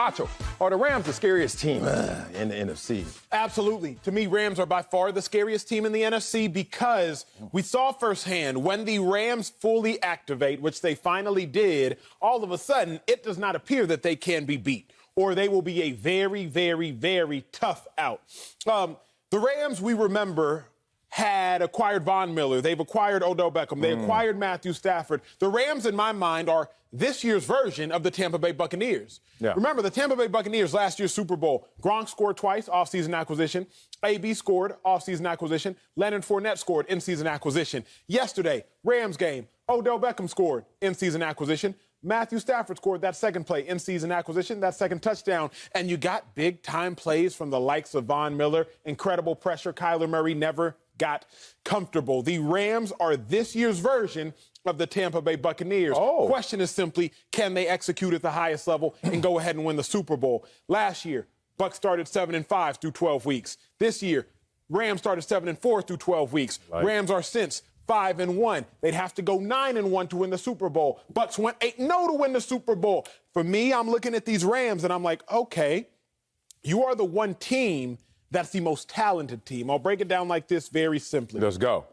Acho, are the Rams the scariest team in the NFC? Absolutely. To me, Rams are by far the scariest team in the NFC because we saw firsthand when the Rams fully activate, which they finally did, all of a sudden, it does not appear that they can be beat, or they will be a very, very, very tough out. The Rams, we remember, had acquired Von Miller. They've acquired Odell Beckham. They acquired Matthew Stafford. The Rams, in my mind, are this year's version of the Tampa Bay Buccaneers. Yeah. Remember, the Tampa Bay Buccaneers last year's Super Bowl, Gronk scored twice, offseason acquisition. AB scored, offseason acquisition. Leonard Fournette scored, in-season acquisition. Yesterday, Rams game, Odell Beckham scored, in-season acquisition. Matthew Stafford scored that second play, in-season acquisition, that second touchdown. And you got big-time plays from the likes of Von Miller, incredible pressure. Kyler Murray never got comfortable. The Rams are this year's version of the Tampa Bay Buccaneers. Oh. Question is simply, can they execute at the highest level and go ahead and win the Super Bowl? Last year, Bucs started 7-5 through 12 weeks. This year, Rams started 7-4 through 12 weeks. Right. Rams are since 5-1. They'd have to go 9-1 to win the Super Bowl. Bucs went 8-0 to win the Super Bowl. For me, I'm looking at these Rams and I'm like, okay, you are the one team that's the most talented team. I'll break it down like this very simply. Let's go.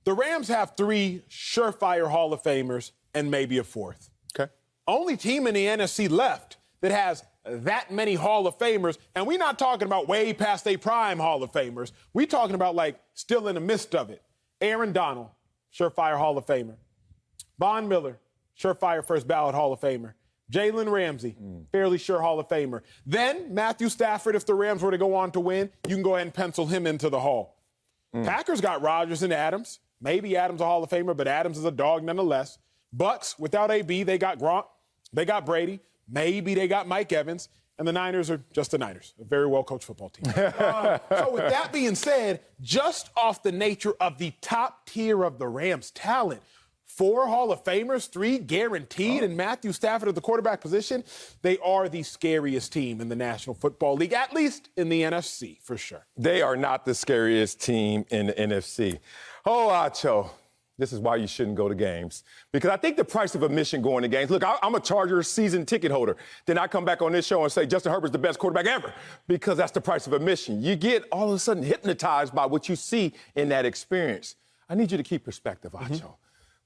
The Rams have 3 surefire Hall of Famers and maybe a 4th. Okay. Only team in the NFC left that has that many Hall of Famers, and we're not talking about way past their prime Hall of Famers. We're talking about, like, still in the midst of it. Aaron Donald, surefire Hall of Famer. Von Miller, surefire first ballot Hall of Famer. Jalen Ramsey, fairly sure Hall of Famer. Then Matthew Stafford, if the Rams were to go on to win, you can go ahead and pencil him into the Hall. Packers got Rodgers and Adams. Maybe Adams a Hall of Famer, but Adams is a dog nonetheless. Bucks, without AB, they got Gronk. They got Brady. Maybe they got Mike Evans. And the Niners are just the Niners, a very well-coached football team. So with that being said, just off the nature of the top tier of the Rams' talent, 4 Hall of Famers, 3 guaranteed, and Matthew Stafford at the quarterback position, they are the scariest team in the National Football League, at least in the NFC, for sure. They are not the scariest team in the NFC. Oh, Acho, this is why you shouldn't go to games. Because I think the price of admission going to games, look, I'm a Chargers season ticket holder. Then I come back on this show and say Justin Herbert's the best quarterback ever because that's the price of admission. You get all of a sudden hypnotized by what you see in that experience. I need you to keep perspective, Acho.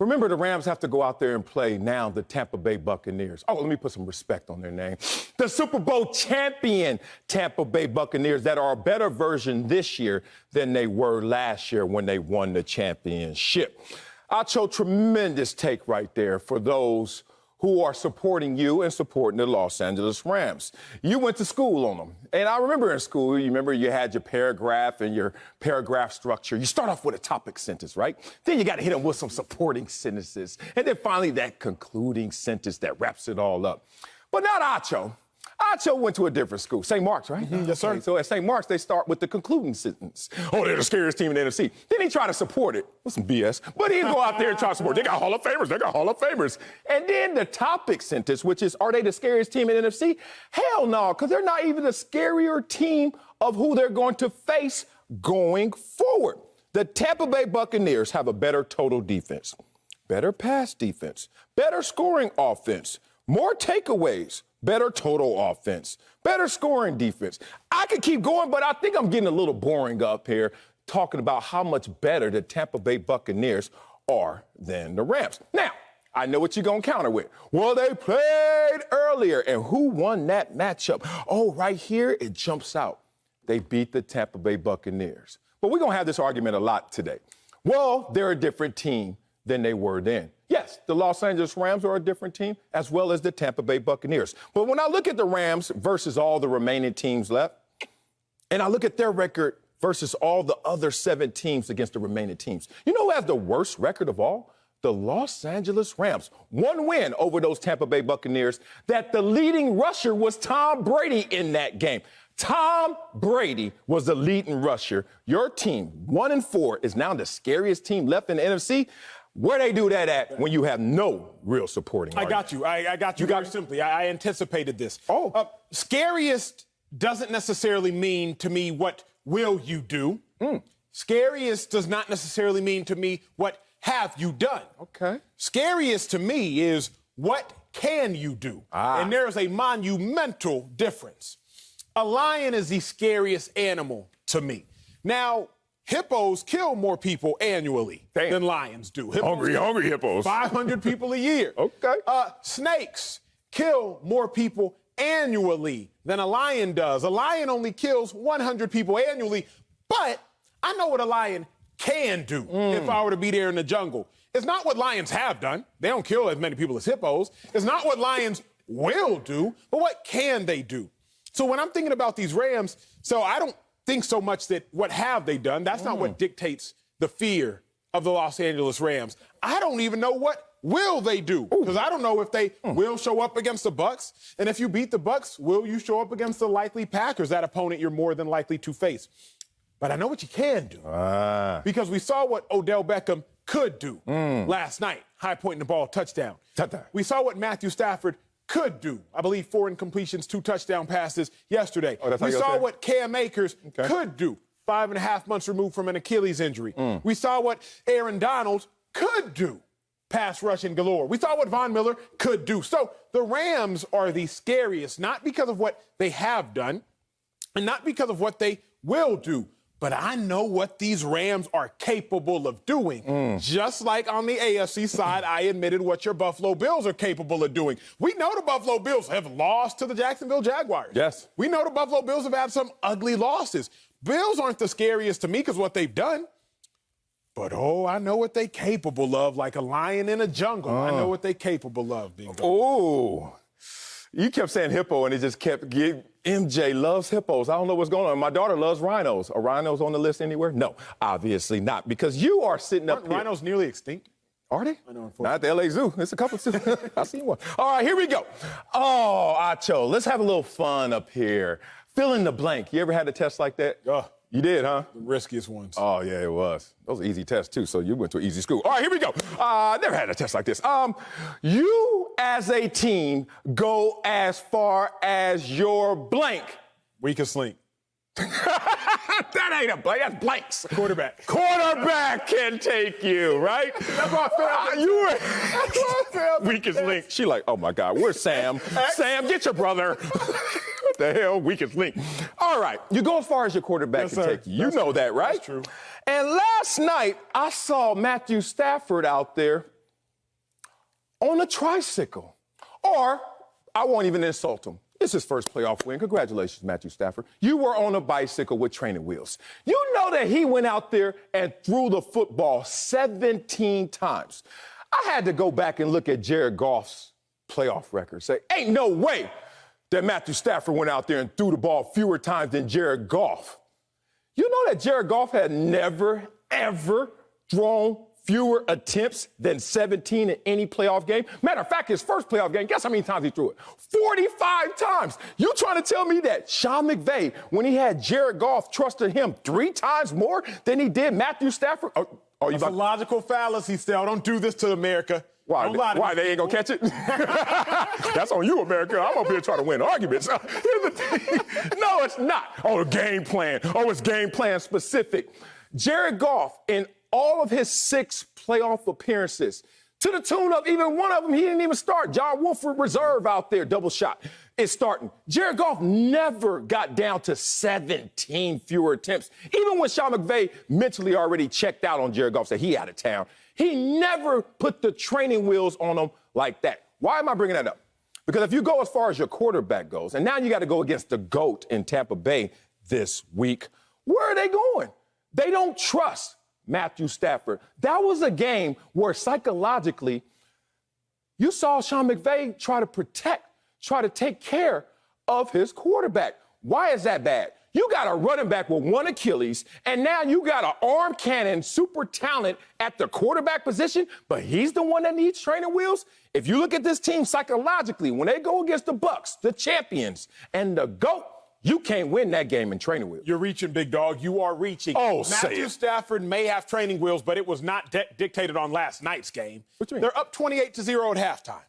Remember, the Rams have to go out there and play now the Tampa Bay Buccaneers. Oh, let me put some respect on their name. The Super Bowl champion Tampa Bay Buccaneers that are a better version this year than they were last year when they won the championship. Acho, tremendous take right there for those who are supporting you and supporting the Los Angeles Rams. You went to school on them. And I remember in school, you had your paragraph and your paragraph structure. You start off with a topic sentence, right? Then you got to hit them with some supporting sentences. And then finally that concluding sentence that wraps it all up. But not Acho. Acho went to a different school, St. Mark's, right? Yes, sir. So at St. Mark's, they start with the concluding sentence. Oh, they're the scariest team in the NFC. Then he tried to support it with some BS, but he didn't go out there and try to support it. They got Hall of Famers. They got Hall of Famers. And then the topic sentence, which is, are they the scariest team in the NFC? Hell no, because they're not even the scarier team of who they're going to face going forward. The Tampa Bay Buccaneers have a better total defense, better pass defense, better scoring offense, more takeaways, better total offense, better scoring defense. I could keep going, but I think I'm getting a little boring up here talking about how much better the Tampa Bay Buccaneers are than the Rams. Now, I know what you're going to counter with. Well, they played earlier, and who won that matchup? Oh, right here, it jumps out. They beat the Tampa Bay Buccaneers. But we're going to have this argument a lot today. Well, they're a different team than they were then. Yes, the Los Angeles Rams are a different team, as well as the Tampa Bay Buccaneers. But when I look at the Rams versus all the remaining teams left, and I look at their record versus all the other 7 teams against the remaining teams, you know who has the worst record of all? The Los Angeles Rams. 1 win over those Tampa Bay Buccaneers that the leading rusher was Tom Brady in that game. Tom Brady was the leading rusher. Your team, 1-4, is now the scariest team left in the NFC. Where they do that at when you have no real supporting I got you. I got you very simply. I anticipated this. Scariest doesn't necessarily mean to me what will you do. Scariest does not necessarily mean to me what have you done. Okay. Scariest to me is what can you do? Ah. And there's a monumental difference. A lion is the scariest animal to me. Now, hippos kill more people annually than lions do. Hungry hippos. 500 people a year. Okay. Snakes kill more people annually than a lion does. A lion only kills 100 people annually, but I know what a lion can do if I were to be there in the jungle. It's not what lions have done. They don't kill as many people as hippos. It's not what lions will do, but what can they do? So when I'm thinking about these Rams, so I don't think so much that what have they done. That's not what dictates the fear of the Los Angeles Rams. I don't even know what will they do, because I don't know if they will show up against the Bucs. And if you beat the Bucs, will you show up against the likely Packers, that opponent you're more than likely to face? But I know what you can do, because we saw what Odell Beckham could do last night, high pointing the ball, touchdown. We saw what Matthew Stafford could do. I believe 4 incompletions, 2 touchdown passes yesterday. We saw what Cam Akers could do, 5.5 months removed from an Achilles injury. We saw what Aaron Donald could do, pass rushing galore. We saw what Von Miller could do. So the Rams are the scariest, not because of what they have done and not because of what they will do, but I know what these Rams are capable of doing. Just like on the AFC side, I admitted what your Buffalo Bills are capable of doing. We know the Buffalo Bills have lost to the Jacksonville Jaguars. Yes. We know the Buffalo Bills have had some ugly losses. Bills aren't the scariest to me because what they've done. But, I know what they're capable of, like a lion in a jungle. I know what they're capable of, Big Dog. Oh, you kept saying hippo, and it just kept getting. MJ loves hippos. I don't know what's going on. My daughter loves rhinos. Are rhinos on the list anywhere? No, obviously not, because you are sitting up here. Rhinos nearly extinct? Are they? I know, not at the LA Zoo. It's a couple. I seen one. All right, here we go. Oh, Acho, let's have a little fun up here. Fill in the blank. You ever had a test like that? You did, huh? The riskiest ones. Oh, yeah, it was. Those are easy tests, too, so you went to an easy school. All right, here we go. Never had a test like this. You, as a team, go as far as your blank. Weakest link. That ain't a blank. That's blanks. Quarterback. Quarterback can take you, right? That's why I failed. Weakest link. She like, oh, my God, where's Sam? Sam, get your brother. What the hell? Weakest link. All right. You go as far as your quarterback can take you. You know that, right? That's true. And last night, I saw Matthew Stafford out there on a tricycle. Or, I won't even insult him. It's his first playoff win. Congratulations, Matthew Stafford. You were on a bicycle with training wheels. You know that he went out there and threw the football 17 times. I had to go back and look at Jared Goff's playoff record. Say, ain't no way that Matthew Stafford went out there and threw the ball fewer times than Jared Goff. You know that Jared Goff had never, ever thrown fewer attempts than 17 in any playoff game? Matter of fact, his first playoff game, guess how many times he threw it? 45 times. You trying to tell me that Sean McVay, when he had Jared Goff, trusted him 3 times more than he did Matthew Stafford? That's a logical fallacy, Stel. Don't do this to America. Why? They ain't gonna catch it? That's on you, America. I'm up here trying to win arguments. Here's the thing. No, it's not. Oh, the game plan. Oh, it's game plan specific. Jared Goff, in all of his 6 playoff appearances, to the tune of even one of them, he didn't even start. John Wolford reserve out there, double shot, is starting. Jared Goff never got down to 17 fewer attempts. Even when Sean McVay mentally already checked out on Jared Goff, said he out of town, he never put the training wheels on him like that. Why am I bringing that up? Because if you go as far as your quarterback goes, and now you got to go against the GOAT in Tampa Bay this week, where are they going? They don't trust Matthew Stafford. That was a game where psychologically you saw Sean McVay try to take care of his quarterback. Why is that bad? You got a running back with 1 Achilles, and now you got an arm cannon, super talent at the quarterback position, but he's the one that needs training wheels? If you look at this team psychologically, when they go against the Bucs, the champions, and the GOAT, you can't win that game in training wheels. You're reaching, big dog. You are reaching. Oh, Matthew Stafford may have training wheels, but it was not dictated on last night's game. What do you mean? They're up 28-0 at halftime.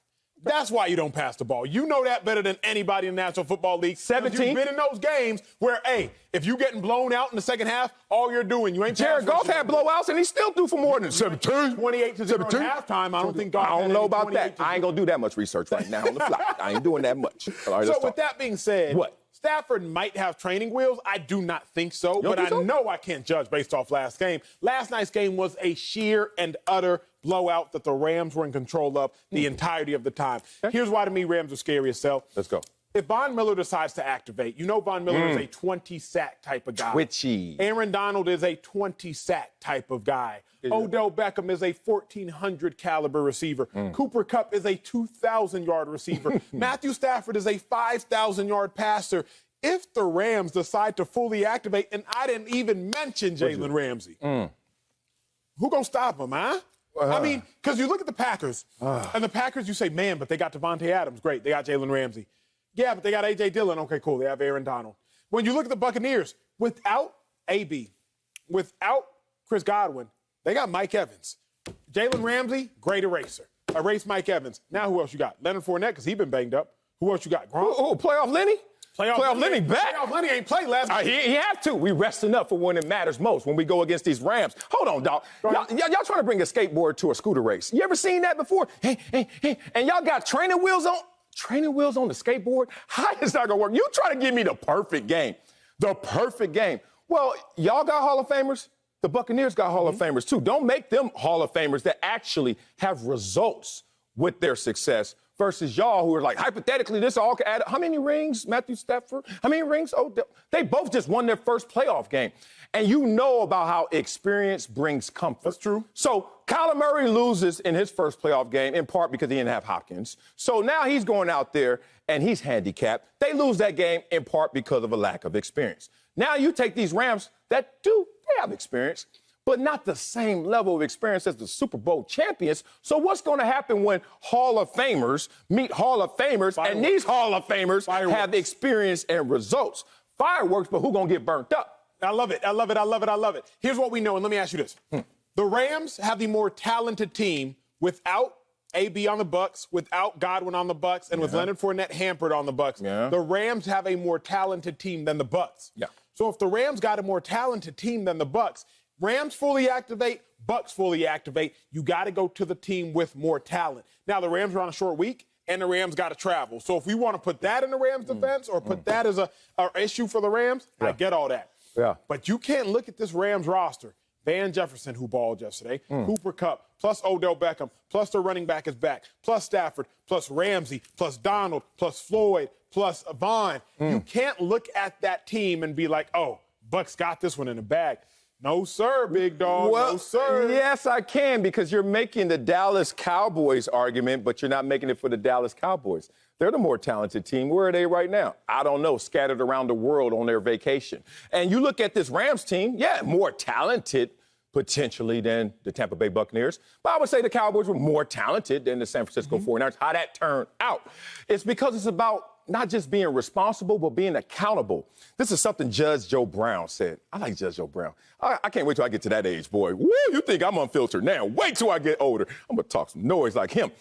That's why you don't pass the ball. You know that better than anybody in the National Football League. 17. You've been in those games where, hey, if you're getting blown out in the second half, all you're doing, you ain't Jared Goff had blowouts, and he still threw for more than 17. 28 to 0 at halftime. I don't think Goff I don't know about that. 28 to 0. I ain't going to do that much research right now on the fly. I ain't doing that much. All right, So let's with talk. that being said, What? Stafford might have training wheels. I do not think so, but think so? I know I can't judge based off last game. Last night's game was a sheer and utter blowout that the Rams were in control of the entirety of the time. Here's why to me Rams are scary as hell. Let's go. If Von Miller decides to activate, you know Von Miller is a 20-sack type of guy. Twitchy. Aaron Donald is a 20-sack type of guy. Odell Beckham is a 1,400 caliber receiver. Cooper Kupp is a 2,000-yard receiver. Matthew Stafford is a 5,000-yard passer. If the Rams decide to fully activate, and I didn't even mention Jalen Ramsey, who gonna stop him, huh? I mean, because you look at the Packers, and the Packers, you say, man, but they got Devontae Adams. Great, they got Jalen Ramsey. Yeah, but they got A.J. Dillon. Okay, cool, they have Aaron Donald. When you look at the Buccaneers, without A.B., without Chris Godwin, they got Mike Evans. Jalen Ramsey, great eraser. Erase Mike Evans. Now who else you got? Leonard Fournette, because he's been banged up. Who else you got? Gronk? Oh, playoff Lenny? Playoff Lenny back? Playoff Lenny ain't played last week. He have to. We resting up for when it matters most, when we go against these Rams. Hold on, dog. Y'all trying to bring a skateboard to a scooter race. You ever seen that before? Hey, and y'all got training wheels on the skateboard? How is that going to work? You try to give me the perfect game. The perfect game. Well, y'all got Hall of Famers. The Buccaneers got Hall of Famers, too. Don't make them Hall of Famers that actually have results with their success versus y'all who are like, hypothetically, this all could add up. How many rings, Matthew Stafford? How many rings? Oh, they both just won their first playoff game. And you know about how experience brings comfort. That's true. So Kyler Murray loses in his first playoff game in part because he didn't have Hopkins. So now he's going out there and he's handicapped. They lose that game in part because of a lack of experience. Now you take these Rams they have experience, but not the same level of experience as the Super Bowl champions. So what's going to happen when Hall of Famers meet Hall of Famers and these Hall of Famers have experience and results? Fireworks, but who's going to get burnt up? I love it. I love it. I love it. I love it. Here's what we know, and let me ask you this. The Rams have the more talented team without AB on the Bucs, without Godwin on the Bucs, and with Leonard Fournette hampered on the Bucs. The Rams have a more talented team than the Bucs. So if the Rams got a more talented team than the Bucs, Rams fully activate, Bucs fully activate, you got to go to the team with more talent. Now, the Rams are on a short week, and the Rams got to travel. So if we want to put that in the Rams' defense or put that as a issue for the Rams, I get all that. But you can't look at this Rams roster. Van Jefferson, who balled yesterday, Cooper Kupp, plus Odell Beckham, plus their running back is back, plus Stafford, plus Ramsey, plus Donald, plus Floyd, plus Vaughn. You can't look at that team and be like, oh, Bucs got this one in the bag. No, sir, big dog. Well, no, sir. Yes, I can, because you're making the Dallas Cowboys argument, but you're not making it for the Dallas Cowboys. They're the more talented team. Where are they right now? I don't know, scattered around the world on their vacation. And you look at this Rams team, more talented potentially than the Tampa Bay Buccaneers. But I would say the Cowboys were more talented than the San Francisco 49ers. How that turned out, it's because it's about not just being responsible, but being accountable. This is something Judge Joe Brown said. I like Judge Joe Brown. I can't wait till I get to that age, boy. Woo, you think I'm unfiltered now. Wait till I get older. I'm going to talk some noise like him.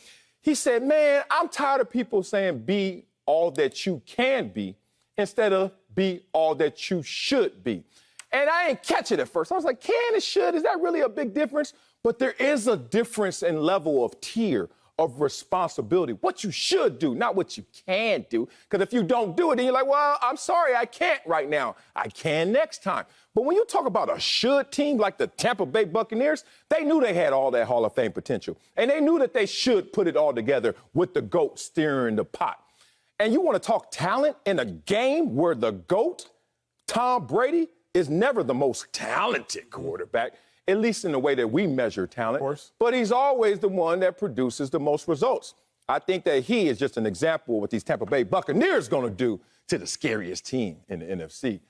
He said, man, I'm tired of people saying be all that you can be instead of be all that you should be. And I didn't catch it at first. I was like, can and should, is that really a big difference? But there is a difference in level of tier of responsibility. What you should do, not what you can do. Because if you don't do it, then you're like, well, I'm sorry, I can't right now. I can next time. But when you talk about a should team like the Tampa Bay Buccaneers, they knew they had all that Hall of Fame potential. And they knew that they should put it all together with the GOAT steering the pot. And you want to talk talent in a game where the GOAT, Tom Brady, is never the most talented quarterback, at least in the way that we measure talent. Of course. But he's always the one that produces the most results. I think that he is just an example of what these Tampa Bay Buccaneers going to do to the scariest team in the NFC.